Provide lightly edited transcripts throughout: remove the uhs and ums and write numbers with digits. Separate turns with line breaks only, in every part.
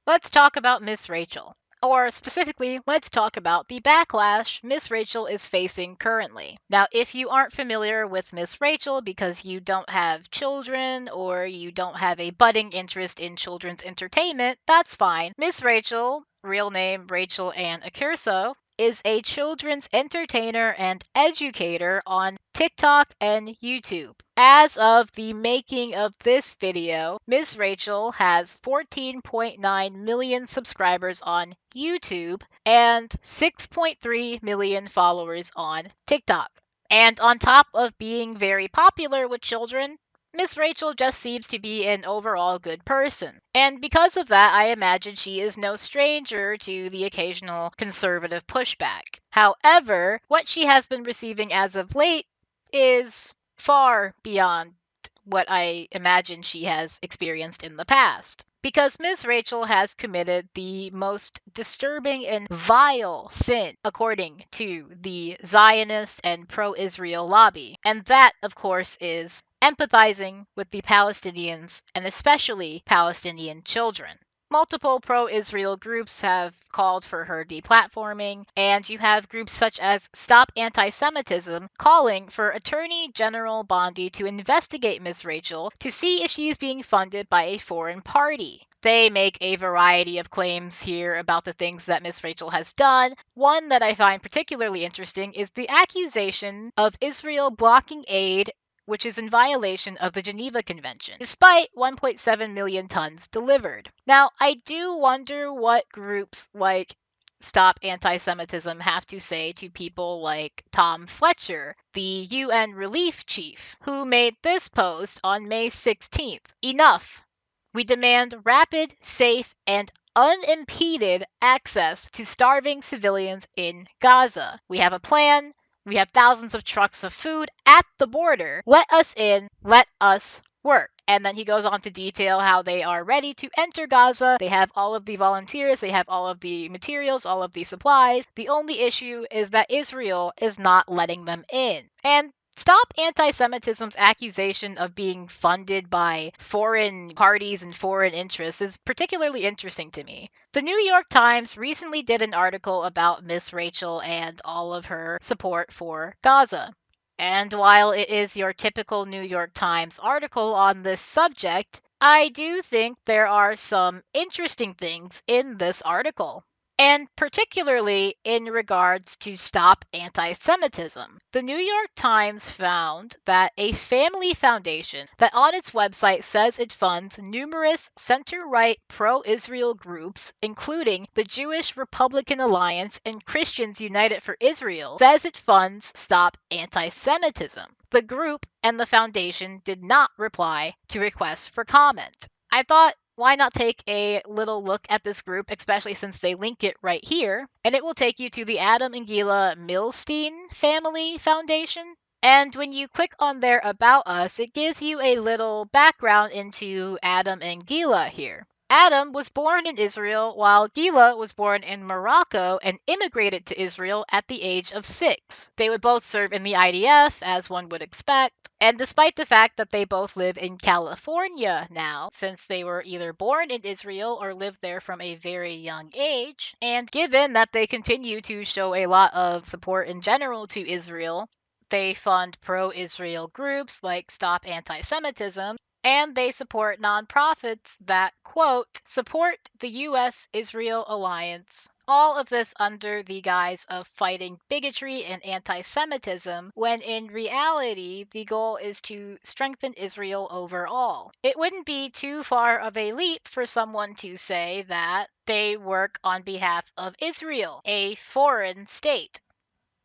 Let's talk about Miss Rachel. Or specifically, let's talk about the backlash Miss Rachel is facing currently. Now, if you aren't familiar with Miss Rachel because you don't have children or you don't have a budding interest in children's entertainment, that's fine. Miss Rachel, real name Rachel Ann Accurso, is a children's entertainer and educator on TikTok and YouTube. As of the making of this video, Miss Rachel has 14.9 million subscribers on YouTube and 6.3 million followers on TikTok. And on top of being very popular with children, Miss Rachel just seems to be an overall good person. And because of that, I imagine she is no stranger to the occasional conservative pushback. However, what she has been receiving as of late is far beyond what I imagine she has experienced in the past. Because Miss Rachel has committed the most disturbing and vile sin, according to the Zionist and pro-Israel lobby. And that, of course, is empathizing with the Palestinians and especially Palestinian children. Multiple pro-Israel groups have called for her deplatforming, and you have groups such as Stop Anti-Semitism calling for Attorney General Bondi to investigate Ms. Rachel to see if she is being funded by a foreign party. They make a variety of claims here about the things that Ms. Rachel has done. One that I find particularly interesting is the accusation of Israel blocking aid, which is in violation of the Geneva Convention, despite 1.7 million tons delivered. Now, I do wonder what groups like Stop Anti-Semitism have to say to people like Tom Fletcher, the UN relief chief, who made this post on May 16th. Enough. We demand rapid, safe, and unimpeded access to starving civilians in Gaza. We have a plan. We have thousands of trucks of food at the border. Let us in. Let us work. And then he goes on to detail how they are ready to enter Gaza. They have all of the volunteers, they have all of the materials, all of the supplies. The only issue is that Israel is not letting them in. And Stop Anti-Semitism's accusation of being funded by foreign parties and foreign interests is particularly interesting to me. The New York Times recently did an article about Miss Rachel and all of her support for Gaza. And while it is your typical New York Times article on this subject, I do think there are some interesting things in this article. And particularly in regards to Stop Anti-Semitism. The New York Times found that a family foundation that on its website says it funds numerous center-right pro-Israel groups, including the Jewish Republican Alliance and Christians United for Israel, says it funds Stop Anti-Semitism. The group and the foundation did not reply to requests for comment. I thought, why not take a little look at this group, especially since they link it right here, and it will take you to the Adam and Gila Milstein Family Foundation. And when you click on their About Us, it gives you a little background into Adam and Gila here. Adam was born in Israel while Gila was born in Morocco and immigrated to Israel at the age of 6. They would both serve in the IDF, as one would expect. And despite the fact that they both live in California now, since they were either born in Israel or lived there from a very young age, and given that they continue to show a lot of support in general to Israel, they fund pro-Israel groups like Stop Anti-Semitism, and they support nonprofits that, quote, support the U.S.-Israel alliance. All of this under the guise of fighting bigotry and anti-Semitism, when in reality, the goal is to strengthen Israel overall. It wouldn't be too far of a leap for someone to say that they work on behalf of Israel, a foreign state.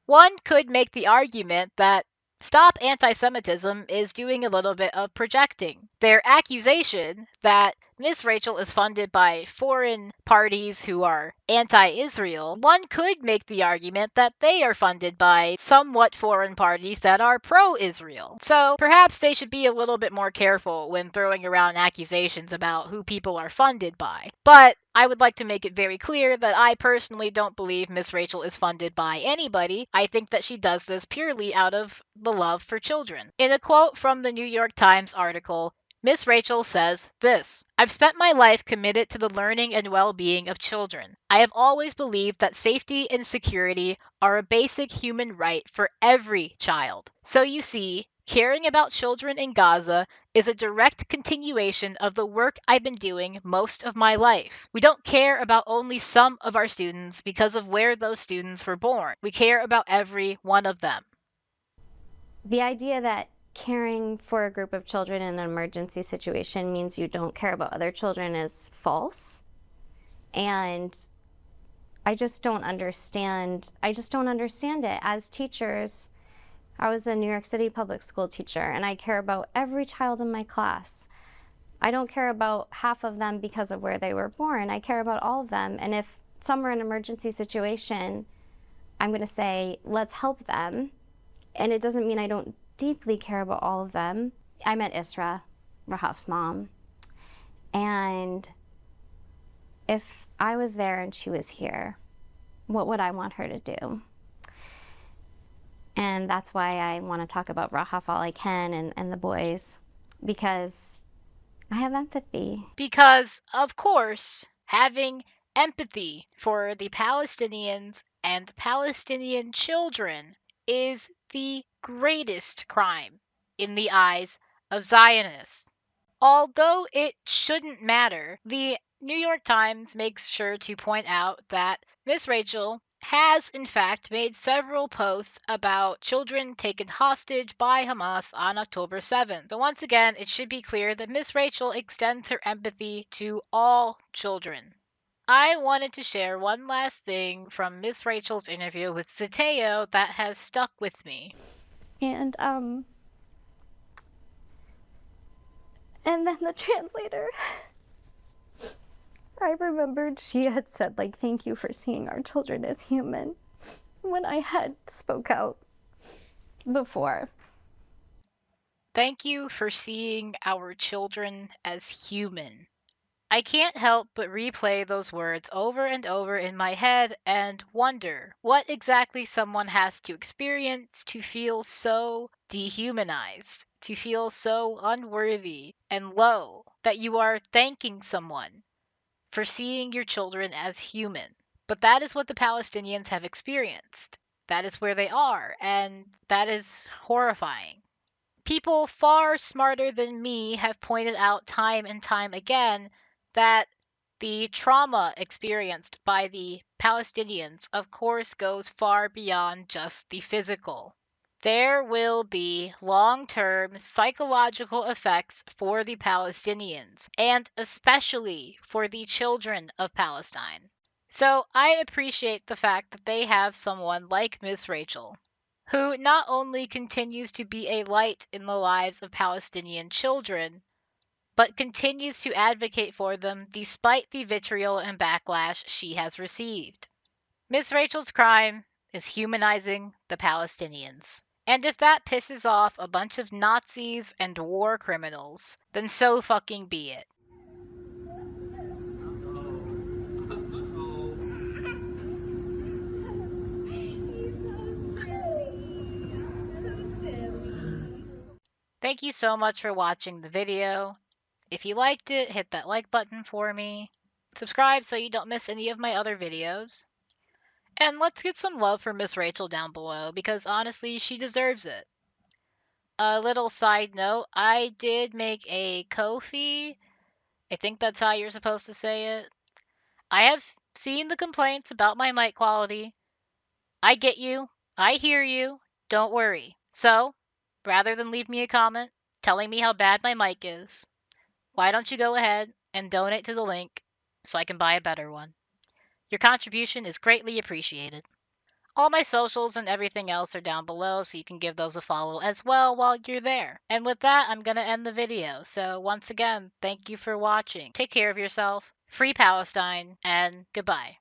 One could make the argument that Stop Anti-Semitism is doing a little bit of projecting. Their accusation that Miss Rachel is funded by foreign parties who are anti-Israel, one could make the argument that they are funded by somewhat foreign parties that are pro-Israel. So perhaps they should be a little bit more careful when throwing around accusations about who people are funded by. But I would like to make it very clear that I personally don't believe Miss Rachel is funded by anybody. I think that she does this purely out of the love for children. In a quote from the New York Times article, Miss Rachel says this: I've spent my life committed to the learning and well-being of children. I have always believed that safety and security are a basic human right for every child. So you see, caring about children in Gaza is a direct continuation of the work I've been doing most of my life. We don't care about only some of our students because of where those students were born. We care about every one of them.
The idea that caring for a group of children in an emergency situation means you don't care about other children is false. And I just don't understand it. As teachers, I was a New York City public school teacher, and I care about every child in my class. I don't care about half of them because of where they were born. I care about all of them. And if some are in an emergency situation, I'm going to say, let's help them. And it doesn't mean I don't deeply care about all of them. I met Isra, Rahaf's mom. And if I was there and she was here, what would I want her to do? And that's why I want to talk about Rahaf all I can and the boys, because I have empathy.
Because, of course, having empathy for the Palestinians and Palestinian children is the greatest crime in the eyes of Zionists. Although it shouldn't matter, the New York Times makes sure to point out that Miss Rachel has in fact made several posts about children taken hostage by Hamas on October 7th. So once again, it should be clear that Miss Rachel extends her empathy to all children. I wanted to share one last thing from Miss Rachel's interview with Zateo that has stuck with me.
And then the translator, I remembered she had said, like, thank you for seeing our children as human, when I had spoke out before.
Thank you for seeing our children as human. I can't help but replay those words over and over in my head and wonder what exactly someone has to experience to feel so dehumanized, to feel so unworthy and low that you are thanking someone for seeing your children as human. But that is what the Palestinians have experienced. That is where they are, and that is horrifying. People far smarter than me have pointed out time and time again that the trauma experienced by the Palestinians, of course, goes far beyond just the physical. There will be long-term psychological effects for the Palestinians, and especially for the children of Palestine. So I appreciate the fact that they have someone like Miss Rachel, who not only continues to be a light in the lives of Palestinian children, but continues to advocate for them despite the vitriol and backlash she has received. Miss Rachel's crime is humanizing the Palestinians. And if that pisses off a bunch of Nazis and war criminals, then so fucking be it. Thank you so much for watching the video. If you liked it, hit that like button for me. Subscribe so you don't miss any of my other videos. And let's get some love for Miss Rachel down below, because honestly, she deserves it. A little side note, I did make a Ko-fi. I think that's how you're supposed to say it. I have seen the complaints about my mic quality. I get you. I hear you. Don't worry. So, rather than leave me a comment telling me how bad my mic is, why don't you go ahead and donate to the link so I can buy a better one? Your contribution is greatly appreciated. All my socials and everything else are down below, so you can give those a follow as well while you're there. And with that, I'm going to end the video. So once again, thank you for watching. Take care of yourself, free Palestine, and goodbye.